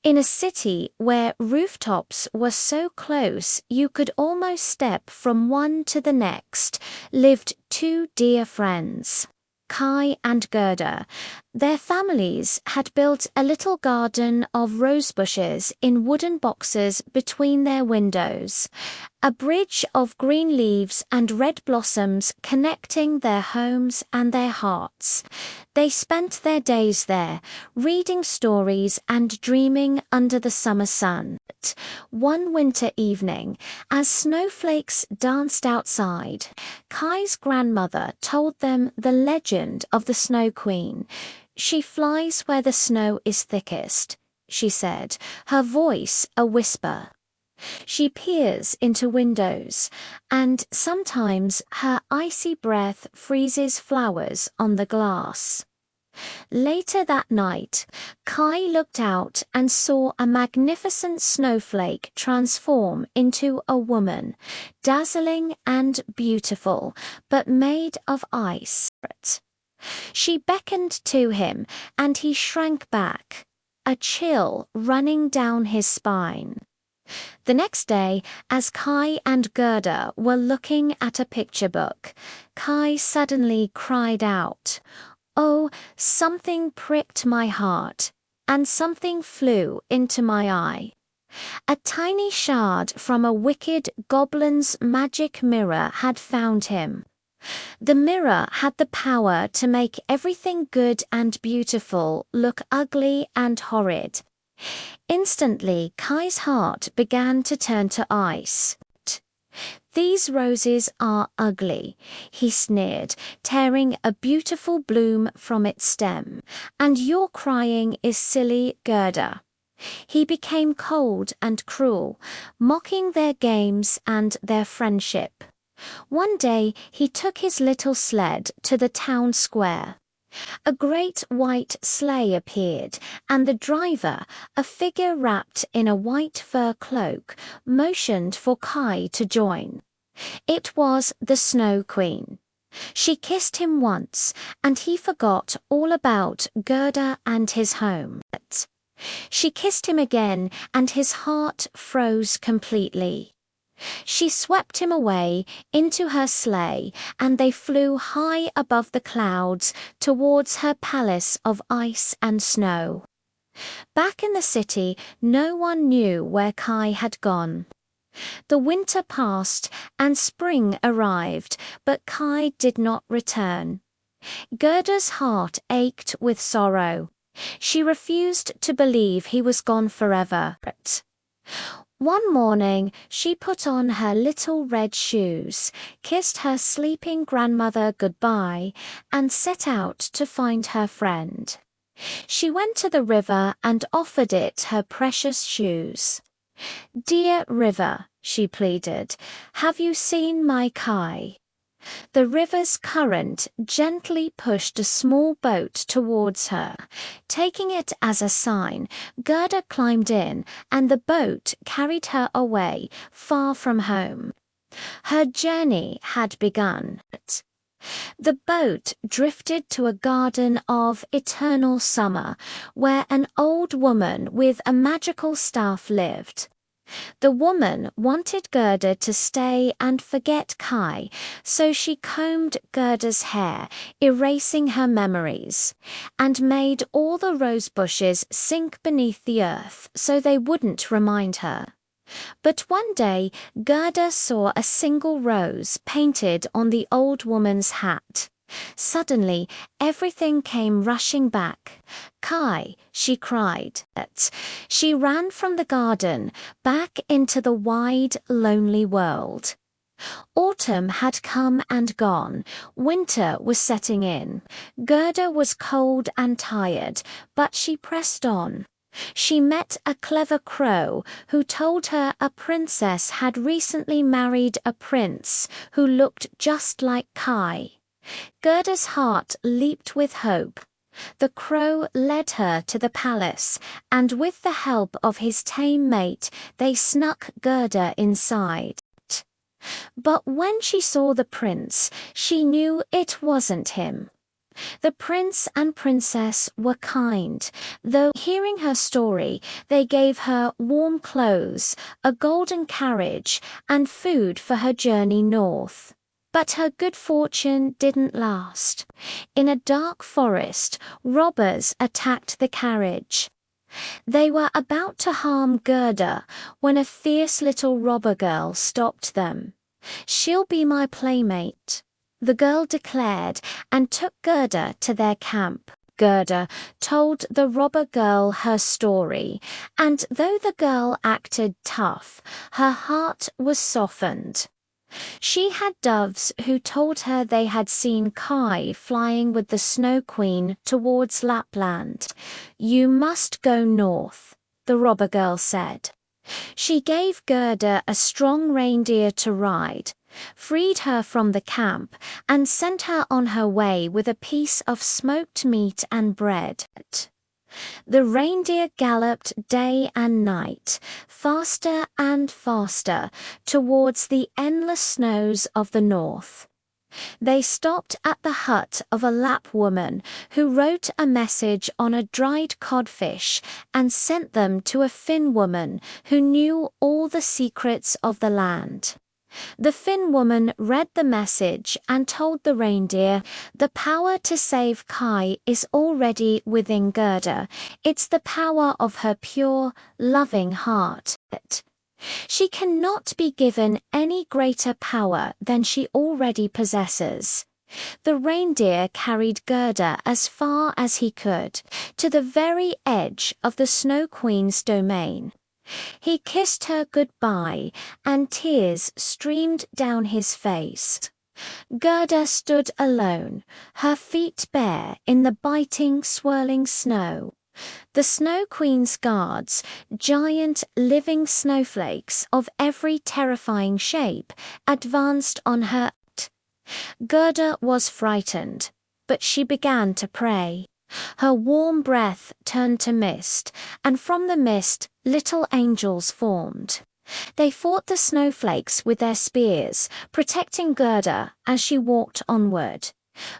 In a city where rooftops were so close you could almost step from one to the next, lived two dear friends, Kai and Gerda. Their families had built a little garden of rose bushes in wooden boxes between their windows, a bridge of green leaves and red blossoms connecting their homes and their hearts. They spent their days there, reading stories and dreaming under the summer sun. One winter evening, as snowflakes danced outside, Kai's grandmother told them the legend of the Snow Queen. "She flies where the snow is thickest," she said, her voice a whisper. "She peers into windows, and sometimes her icy breath freezes flowers on the glass." Later that night, Kai looked out and saw a magnificent snowflake transform into a woman, dazzling and beautiful, but made of ice. She beckoned to him, and he shrank back, a chill running down his spine. The next day, as Kai and Gerda were looking at a picture book, Kai suddenly cried out, "Oh, something pricked my heart, and something flew into my eye." A tiny shard from a wicked goblin's magic mirror had found him. The mirror had the power to make everything good and beautiful look ugly and horrid. Instantly, Kai's heart began to turn to ice. "These roses are ugly," he sneered, tearing a beautiful bloom from its stem. "And your crying is silly, Gerda." He became cold and cruel, mocking their games and their friendship. One day he took his little sled to the town square. A great white sleigh appeared, and the driver, a figure wrapped in a white fur cloak, motioned for Kai to join. It was the Snow Queen. She kissed him once, and he forgot all about Gerda and his home. She kissed him again, and his heart froze completely. She swept him away into her sleigh, and they flew high above the clouds towards her palace of ice and snow. Back in the city, no one knew where Kai had gone. The winter passed and spring arrived, but Kai did not return. Gerda's heart ached with sorrow. She refused to believe he was gone forever. One morning, she put on her little red shoes, kissed her sleeping grandmother goodbye, and set out to find her friend. She went to the river and offered it her precious shoes. "Dear river," she pleaded, "have you seen my Kai?" The river's current gently pushed a small boat towards her. Taking it as a sign, Gerda climbed in, and the boat carried her away, far from home. Her journey had begun. The boat drifted to a garden of eternal summer, where an old woman with a magical staff lived. The woman wanted Gerda to stay and forget Kai, so she combed Gerda's hair, erasing her memories, and made all the rose bushes sink beneath the earth so they wouldn't remind her. But one day, Gerda saw a single rose painted on the old woman's hat. Suddenly, everything came rushing back. "Kai!" she cried. She ran from the garden, back into the wide, lonely world. Autumn had come and gone. Winter was setting in. Gerda was cold and tired, but she pressed on. She met a clever crow who told her a princess had recently married a prince who looked just like Kai. Gerda's heart leaped with hope. The crow led her to the palace, and with the help of his tame mate, they snuck Gerda inside. But when she saw the prince, she knew it wasn't him. The prince and princess were kind, though hearing her story, they gave her warm clothes, a golden carriage, and food for her journey north. But her good fortune didn't last. In a dark forest, robbers attacked the carriage. They were about to harm Gerda when a fierce little robber girl stopped them. "She'll be my playmate," the girl declared, and took Gerda to their camp. Gerda told the robber girl her story, and though the girl acted tough, her heart was softened. She had doves who told her they had seen Kai flying with the Snow Queen towards Lapland. "You must go north," the robber girl said. She gave Gerda a strong reindeer to ride, freed her from the camp, and sent her on her way with a piece of smoked meat and bread. The reindeer galloped day and night, faster and faster, towards the endless snows of the north. They stopped at the hut of a Lapp woman who wrote a message on a dried codfish and sent them to a Finn woman who knew all the secrets of the land. The Finn woman read the message and told the reindeer, "The power to save Kai is already within Gerda. It's the power of her pure, loving heart. She cannot be given any greater power than she already possesses." The reindeer carried Gerda as far as he could, to the very edge of the Snow Queen's domain. He kissed her goodbye, and tears streamed down his face. Gerda stood alone, her feet bare in the biting, swirling snow. The Snow Queen's guards, giant living snowflakes of every terrifying shape, advanced on her. Gerda was frightened, but she began to pray. Her warm breath turned to mist, and from the mist little angels formed. They fought the snowflakes with their spears, protecting Gerda as she walked onward.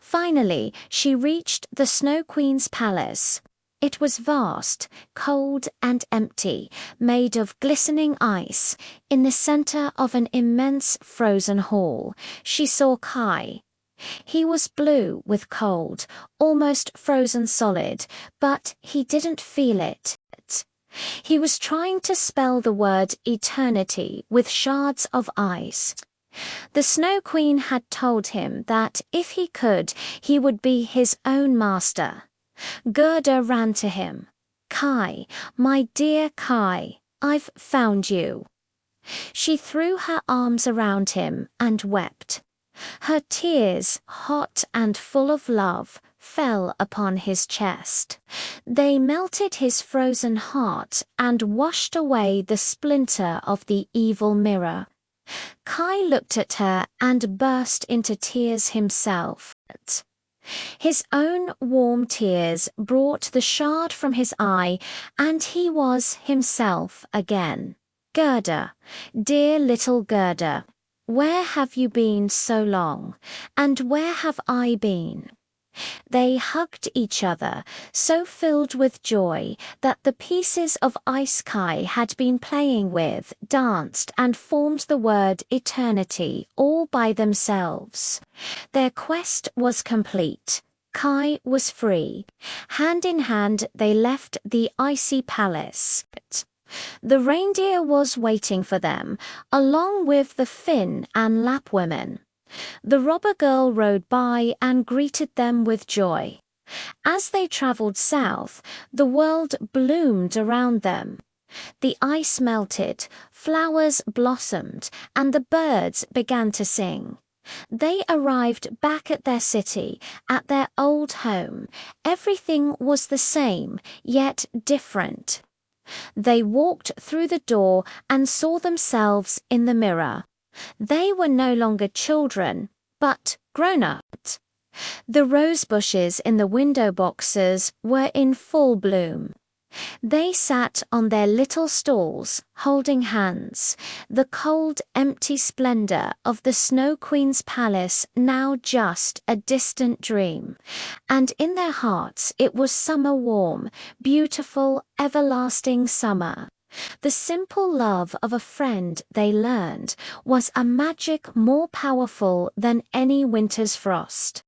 Finally, she reached the Snow Queen's palace. It was vast, cold and empty, made of glistening ice. In the center of an immense frozen hall, she saw Kai. He was blue with cold, almost frozen solid, but he didn't feel it. He was trying to spell the word eternity with shards of ice. The Snow Queen had told him that if he could, he would be his own master. Gerda ran to him. "Kai, my dear Kai, I've found you." She threw her arms around him and wept. Her tears, hot and full of love, fell upon his chest. They melted his frozen heart and washed away the splinter of the evil mirror. Kai looked at her and burst into tears himself. His own warm tears brought the shard from his eye, and he was himself again. "Gerda, dear little Gerda, where have you been so long, and where have I been?" They hugged each other, so filled with joy that the pieces of ice Kai had been playing with danced and formed the word eternity all by themselves. Their quest was complete. Kai was free. Hand in hand they left the icy palace. The reindeer was waiting for them, along with the Finn and Lapp women. The robber girl rode by and greeted them with joy. As they traveled south, the world bloomed around them. The ice melted, flowers blossomed, and the birds began to sing. They arrived back at their city, at their old home. Everything was the same, yet different. They walked through the door and saw themselves in the mirror. They were no longer children, but grown-ups. The rose bushes in the window boxes were in full bloom. They sat on their little stalls, holding hands, the cold, empty splendor of the Snow Queen's palace now just a distant dream, and in their hearts it was summer warm, beautiful, everlasting summer. The simple love of a friend, they learned, was a magic more powerful than any winter's frost.